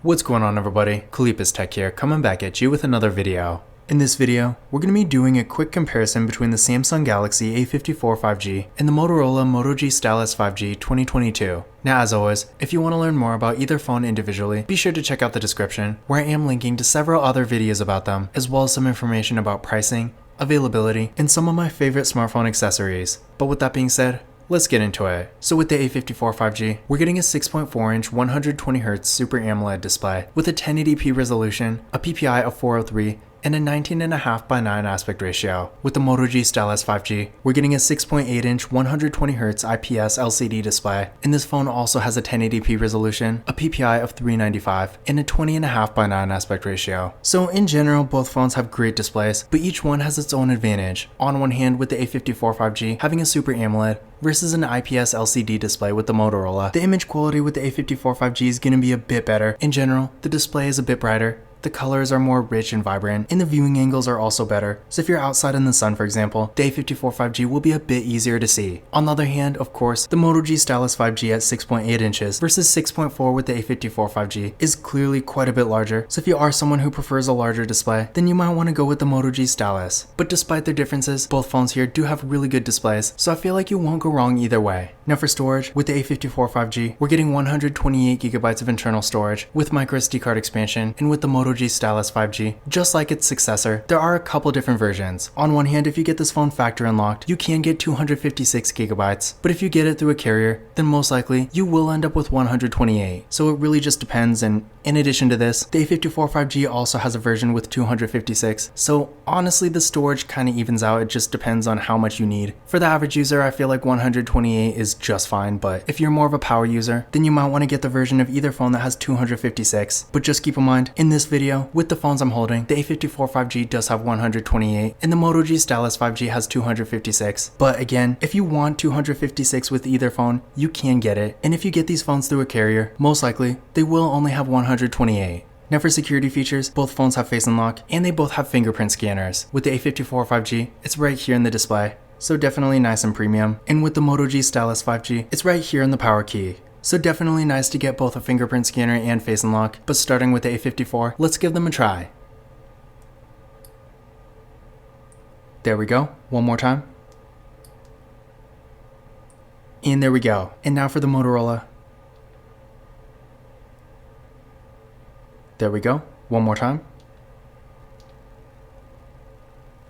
What's going on, everybody? Kalipus Tech here, coming back at you with another video. In this video, we're going to be doing a quick comparison between the Samsung Galaxy A54 5G and the Motorola Moto G Stylus 5G 2022. Now, as always, if you want to learn more about either phone individually, be sure to check out the description, where I am linking to several other videos about them, as well as some information about pricing, availability, and some of my favorite smartphone accessories. But with that being said, let's get into it. So with the A54 5G, we're getting a 6.4-inch 120Hz Super AMOLED display with a 1080p resolution, a PPI of 403, and a 19.5:9 aspect ratio. With the Moto G Stylus 5G, we're getting a 6.8-inch 120Hz IPS LCD display, and this phone also has a 1080p resolution, a PPI of 395, and a 20.5:9 aspect ratio. So in general, both phones have great displays, but each one has its own advantage. On one hand, with the A54 5G having a Super AMOLED versus an IPS LCD display with the Motorola, the image quality with the A54 5G is going to be a bit better. In general, the display is a bit brighter, the colors are more rich and vibrant, and the viewing angles are also better. So if you're outside in the sun, for example, the A54 5G will be a bit easier to see. On the other hand, of course, the Moto G Stylus 5G at 6.8 inches versus 6.4 with the A54 5G is clearly quite a bit larger. So if you are someone who prefers a larger display, then you might want to go with the Moto G Stylus. But despite their differences, both phones here do have really good displays, so I feel like you won't go wrong either way. Now for storage, with the A54 5G, we're getting 128GB of internal storage with microSD card expansion, and with the Moto G Stylus 5G, just like its successor, there are a couple different versions. On one hand, if you get this phone factory unlocked, you can get 256GB, but if you get it through a carrier, then most likely you will end up with 128. So it really just depends, and in addition to this, the A54 5G also has a version with 256, so honestly the storage kind of evens out. It just depends on how much you need. For the average user, I feel like 128 is just fine, but if you're more of a power user, then you might want to get the version of either phone that has 256. But just keep in mind, in this video, with the phones I'm holding, the A54 5G does have 128, and the Moto G Stylus 5G has 256. But again, if you want 256 with either phone, you can get it, and if you get these phones through a carrier, most likely, they will only have 128. Now for security features, both phones have Face Unlock, and they both have fingerprint scanners. With the A54 5G, it's right here in the display, so definitely nice and premium. And with the Moto G Stylus 5G, it's right here in the power key. So definitely nice to get both a fingerprint scanner and Face Unlock, but starting with the A54, let's give them a try. There we go, one more time. And there we go. And now for the Motorola. There we go, one more time.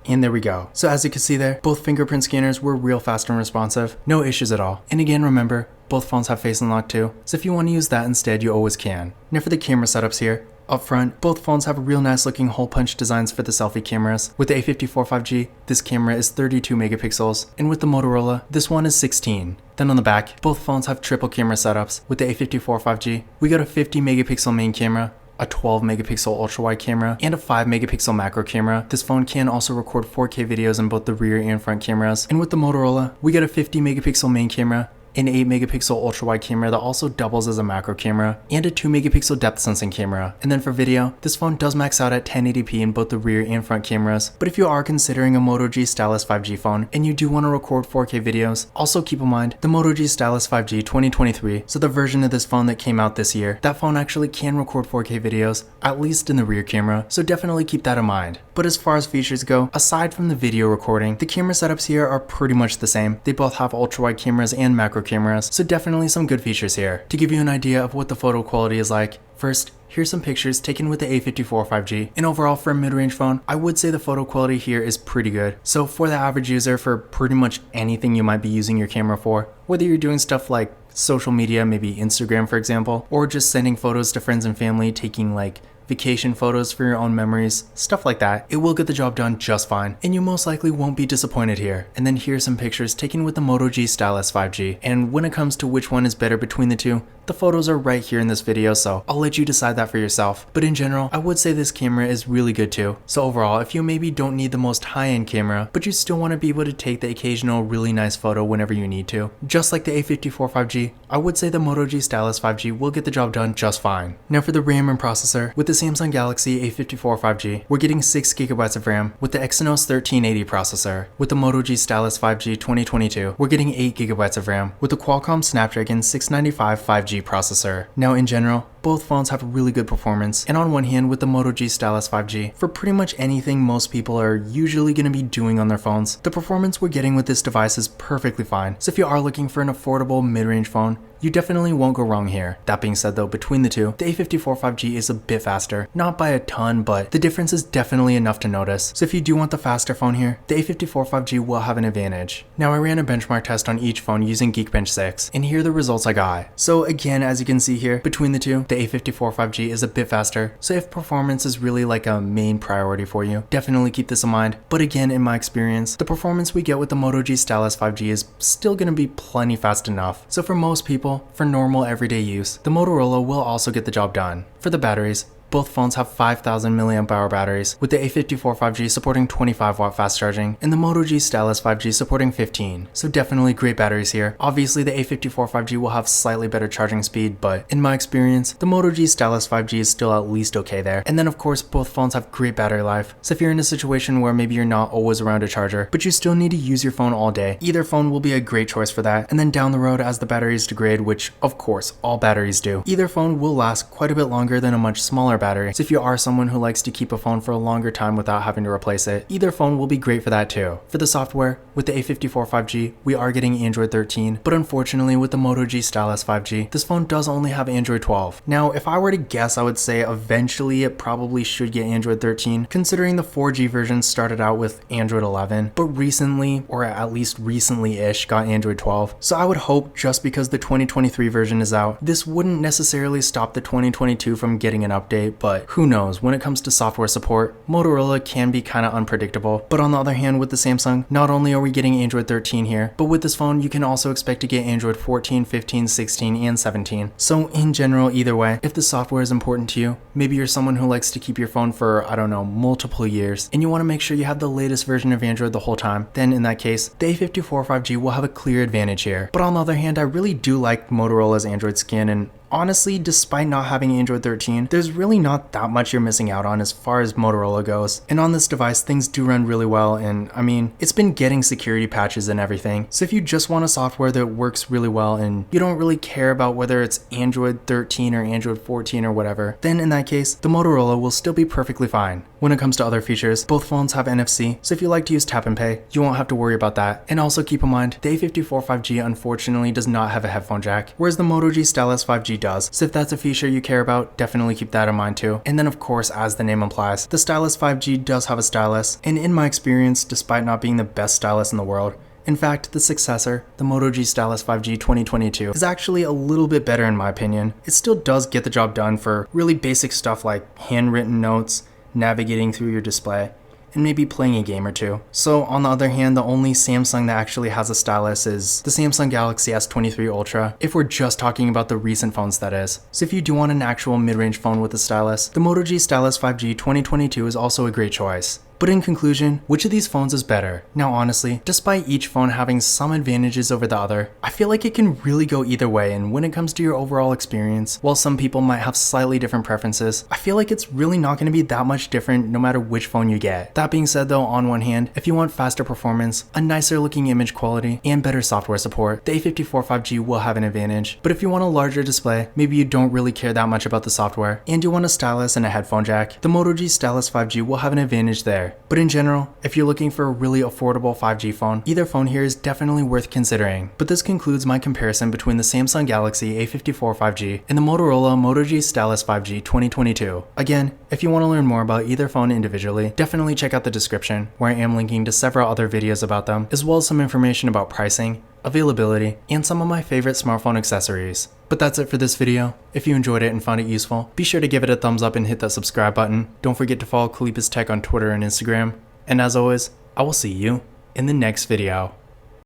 And there we go. So as you can see there, both fingerprint scanners were real fast and responsive. No issues at all. And again, remember, both phones have Face Unlock too, so if you want to use that instead, you always can. Now for the camera setups here, up front, both phones have real nice looking hole punch designs for the selfie cameras. With the A54 5G, this camera is 32 megapixels, and with the Motorola, this one is 16. Then on the back, both phones have triple camera setups. With the A54 5G, we got a 50 megapixel main camera, a 12 megapixel ultra wide camera, and a 5 megapixel macro camera. This phone can also record 4K videos in both the rear and front cameras. And with the Motorola, we get a 50 megapixel main camera, an 8 megapixel ultra wide camera that also doubles as a macro camera, and a 2 megapixel depth sensing camera. And then for video, this phone does max out at 1080p in both the rear and front cameras. But if you are considering a Moto G Stylus 5G phone and you do want to record 4K videos, also keep in mind the Moto G Stylus 5G 2023, so the version of this phone that came out this year, that phone actually can record 4K videos, at least in the rear camera, so definitely keep that in mind. But as far as features go, aside from the video recording, the camera setups here are pretty much the same. They both have ultra wide cameras and macro cameras, so definitely some good features here. To give you an idea of what the photo quality is like, first, here's some pictures taken with the A54 5G. And overall, for a mid-range phone, I would say the photo quality here is pretty good. So for the average user, for pretty much anything you might be using your camera for, whether you're doing stuff like social media, maybe Instagram for example, or just sending photos to friends and family, taking like vacation photos for your own memories, stuff like that, it will get the job done just fine, and you most likely won't be disappointed here. And then here's some pictures taken with the Moto G Stylus 5G, and when it comes to which one is better between the two, the photos are right here in this video, so I'll let you decide that for yourself. But in general, I would say this camera is really good too. So overall, if you maybe don't need the most high-end camera, but you still want to be able to take the occasional really nice photo whenever you need to, just like the A54 5G, I would say the Moto G Stylus 5G will get the job done just fine. Now for the RAM and processor, with the Samsung Galaxy A54 5G, we're getting 6GB of RAM with the Exynos 1380 processor. With the Moto G Stylus 5G 2022, we're getting 8GB of RAM with the Qualcomm Snapdragon 695 5G processor. Now in general, both phones have really good performance, and on one hand with the Moto G Stylus 5G, for pretty much anything most people are usually going to be doing on their phones, the performance we're getting with this device is perfectly fine. So if you are looking for an affordable mid-range phone, you definitely won't go wrong here. That being said though, between the two, the A54 5G is a bit faster. Not by a ton, but the difference is definitely enough to notice. So if you do want the faster phone here, the A54 5G will have an advantage. Now I ran a benchmark test on each phone using Geekbench 6, and here are the results I got. So again, as you can see here, between the two, the A54 5G is a bit faster. So if performance is really like a main priority for you, definitely keep this in mind. But again, in my experience, the performance we get with the Moto G Stylus 5G is still going to be plenty fast enough. So for most people, for normal everyday use, the Motorola will also get the job done. For the batteries, both phones have 5,000 mAh batteries, with the A54 5G supporting 25W fast charging and the Moto G Stylus 5G supporting 15. So definitely great batteries here. Obviously the A54 5G will have slightly better charging speed, but in my experience, the Moto G Stylus 5G is still at least okay there. And then of course both phones have great battery life. So if you're in a situation where maybe you're not always around a charger, but you still need to use your phone all day, either phone will be a great choice for that. And then down the road as the batteries degrade, which of course all batteries do, either phone will last quite a bit longer than a much smaller battery. So if you are someone who likes to keep a phone for a longer time without having to replace it, either phone will be great for that too. For the software, with the A54 5G, we are getting Android 13, but unfortunately with the Moto G Stylus 5G, this phone does only have Android 12. Now, if I were to guess, I would say eventually it probably should get Android 13, considering the 4G version started out with Android 11, but recently, or at least recently-ish, got Android 12. So I would hope just because the 2023 version is out, this wouldn't necessarily stop the 2022 from getting an update, but who knows, when it comes to software support, Motorola can be kind of unpredictable. But on the other hand, with the Samsung, not only are we getting Android 13 here, but with this phone, you can also expect to get Android 14, 15, 16, and 17. So in general, either way, if the software is important to you, maybe you're someone who likes to keep your phone for, I don't know, multiple years, and you want to make sure you have the latest version of Android the whole time, then in that case, the A54 5G will have a clear advantage here. But on the other hand, I really do like Motorola's Android skin, and honestly, despite not having Android 13, there's really not that much you're missing out on as far as Motorola goes. And on this device, things do run really well, and I mean, it's been getting security patches and everything. So if you just want a software that works really well and you don't really care about whether it's Android 13 or Android 14 or whatever, then in that case, the Motorola will still be perfectly fine. When it comes to other features, both phones have NFC, so if you like to use tap and pay, you won't have to worry about that. And also keep in mind, the A54 5G unfortunately does not have a headphone jack, whereas the Moto G Stylus 5G does. So if that's a feature you care about, definitely keep that in mind too. And then of course, as the name implies, the Stylus 5G does have a stylus, and in my experience, despite not being the best stylus in the world, in fact, the successor, the Moto G Stylus 5G 2022, is actually a little bit better in my opinion. It still does get the job done for really basic stuff like handwritten notes, navigating through your display, and maybe playing a game or two. So on the other hand, the only Samsung that actually has a stylus is the Samsung Galaxy S23 Ultra, if we're just talking about the recent phones that is. So if you do want an actual mid-range phone with a stylus, the Moto G Stylus 5G 2022 is also a great choice. But in conclusion, which of these phones is better? Now honestly, despite each phone having some advantages over the other, I feel like it can really go either way, and when it comes to your overall experience, while some people might have slightly different preferences, I feel like it's really not going to be that much different no matter which phone you get. That being said though, on one hand, if you want faster performance, a nicer looking image quality, and better software support, the A54 5G will have an advantage. But if you want a larger display, maybe you don't really care that much about the software, and you want a stylus and a headphone jack, the Moto G Stylus 5G will have an advantage there. But in general, if you're looking for a really affordable 5G phone, either phone here is definitely worth considering. But this concludes my comparison between the Samsung Galaxy A54 5G and the Motorola Moto G Stylus 5G 2022. Again, if you want to learn more about either phone individually, definitely check out the description, where I am linking to several other videos about them, as well as some information about pricing, availability, and some of my favorite smartphone accessories. But that's it for this video. If you enjoyed it and found it useful, be sure to give it a thumbs up and hit that subscribe button. Don't forget to follow Kalipis Tech on Twitter and Instagram. And as always, I will see you in the next video.